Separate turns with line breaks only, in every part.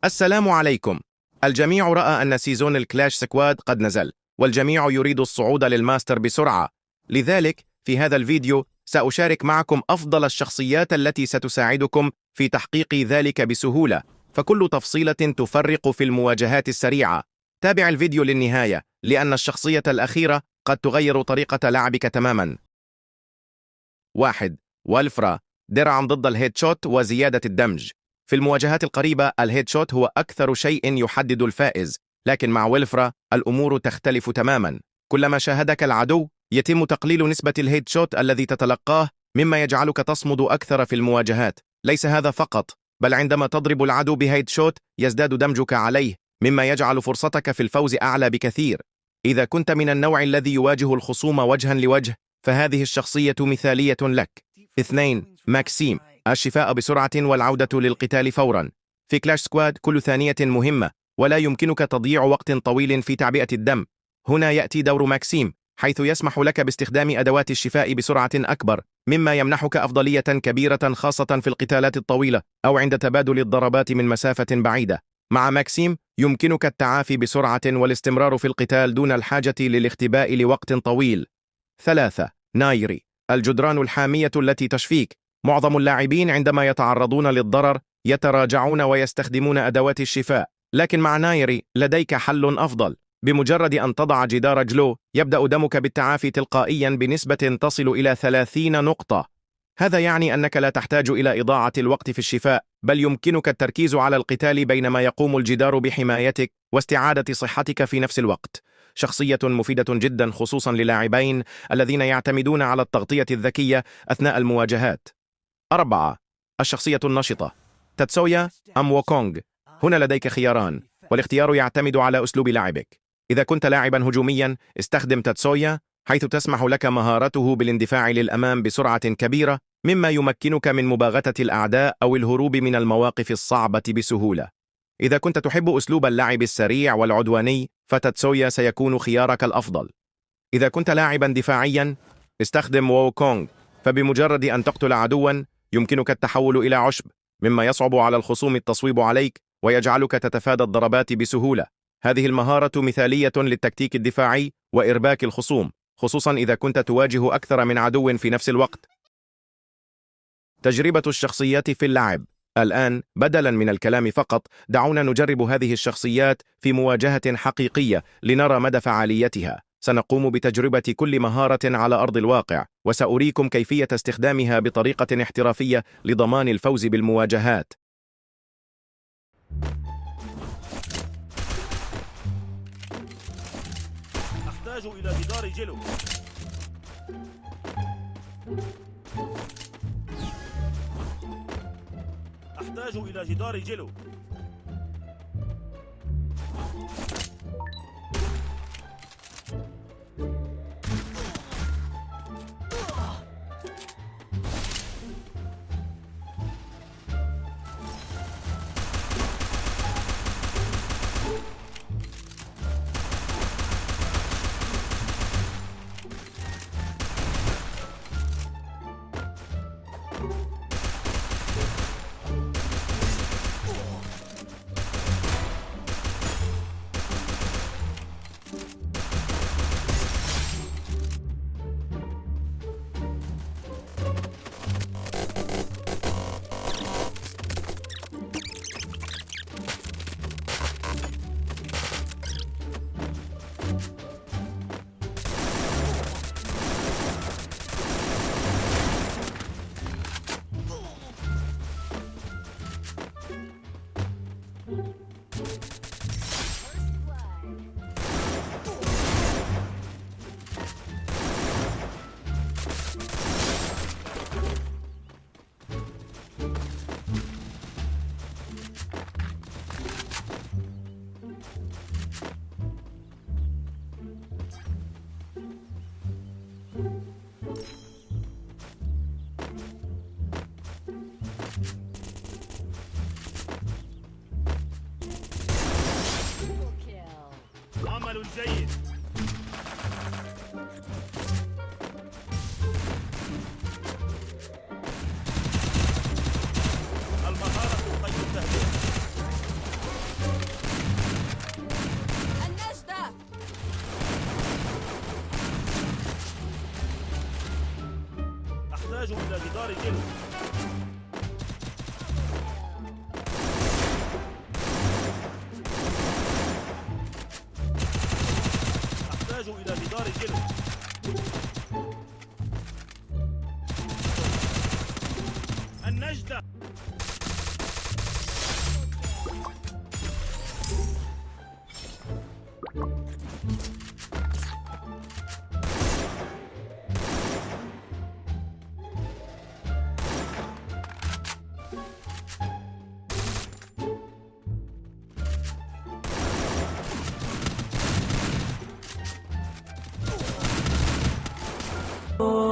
السلام عليكم. الجميع رأى أن سيزون الكلاش سكواد قد نزل، والجميع يريد الصعود للماستر بسرعة. لذلك في هذا الفيديو سأشارك معكم أفضل الشخصيات التي ستساعدكم في تحقيق ذلك بسهولة، فكل تفصيلة تفرق في المواجهات السريعة. تابع الفيديو للنهاية لأن الشخصية الأخيرة قد تغير طريقة لعبك تماما. 1. والفرا، درعا ضد الهيدشوت وزيادة الدمج. في المواجهات القريبة الهيدشوت هو أكثر شيء يحدد الفائز، لكن مع ويلفرا الأمور تختلف تماما. كلما شاهدك العدو يتم تقليل نسبة الهيدشوت الذي تتلقاه، مما يجعلك تصمد أكثر في المواجهات. ليس هذا فقط، بل عندما تضرب العدو بهيدشوت يزداد دمجك عليه، مما يجعل فرصتك في الفوز أعلى بكثير. إذا كنت من النوع الذي يواجه الخصوم وجها لوجه، فهذه الشخصية مثالية لك. 2. ماكسيم، الشفاء بسرعة والعودة للقتال فورا. في كلاش سكواد كل ثانية مهمة، ولا يمكنك تضييع وقت طويل في تعبئة الدم. هنا يأتي دور ماكسيم، حيث يسمح لك باستخدام أدوات الشفاء بسرعة أكبر، مما يمنحك أفضلية كبيرة خاصة في القتالات الطويلة أو عند تبادل الضربات من مسافة بعيدة. مع ماكسيم يمكنك التعافي بسرعة والاستمرار في القتال دون الحاجة للاختباء لوقت طويل. 3. نايري، الجدران الحامية التي تشفيك. معظم اللاعبين عندما يتعرضون للضرر يتراجعون ويستخدمون أدوات الشفاء، لكن مع نايري لديك حل أفضل. بمجرد أن تضع جدار جلو يبدأ دمك بالتعافي تلقائيا بنسبة تصل إلى 30 نقطة. هذا يعني أنك لا تحتاج إلى إضاعة الوقت في الشفاء، بل يمكنك التركيز على القتال بينما يقوم الجدار بحمايتك واستعادة صحتك في نفس الوقت. شخصية مفيدة جدا خصوصا للاعبين الذين يعتمدون على التغطية الذكية أثناء المواجهات. 4. الشخصية النشطة، تاتسويا أم ووكونغ. هنا لديك خياران، والاختيار يعتمد على أسلوب لعبك. إذا كنت لاعبا هجوميا استخدم تاتسويا، حيث تسمح لك مهارته بالاندفاع للأمام بسرعة كبيرة، مما يمكنك من مباغتة الأعداء أو الهروب من المواقف الصعبة بسهولة. إذا كنت تحب أسلوب اللعب السريع والعدواني فتاتسويا سيكون خيارك الأفضل. إذا كنت لاعبا دفاعيا استخدم ووكونغ، فبمجرد أن تقتل عدوا يمكنك التحول إلى عشب، مما يصعب على الخصوم التصويب عليك ويجعلك تتفادى الضربات بسهولة. هذه المهارة مثالية للتكتيك الدفاعي وإرباك الخصوم، خصوصا إذا كنت تواجه أكثر من عدو في نفس الوقت. تجربة الشخصيات في اللعب. الآن بدلا من الكلام فقط، دعونا نجرب هذه الشخصيات في مواجهة حقيقية لنرى مدى فعاليتها. سنقوم بتجربة كل مهارة على أرض الواقع، وسأريكم كيفية استخدامها بطريقة احترافية لضمان الفوز بالمواجهات.
أحتاج إلى جدار جلو. أحتاج إلى جدار جلو. عمل جيد. المهارة قيد التهديد. أحتاج إلى جدار جلو. أحتاج إلى جدار جلو. النجدة.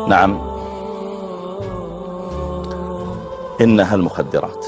نعم، إنها المخدرات.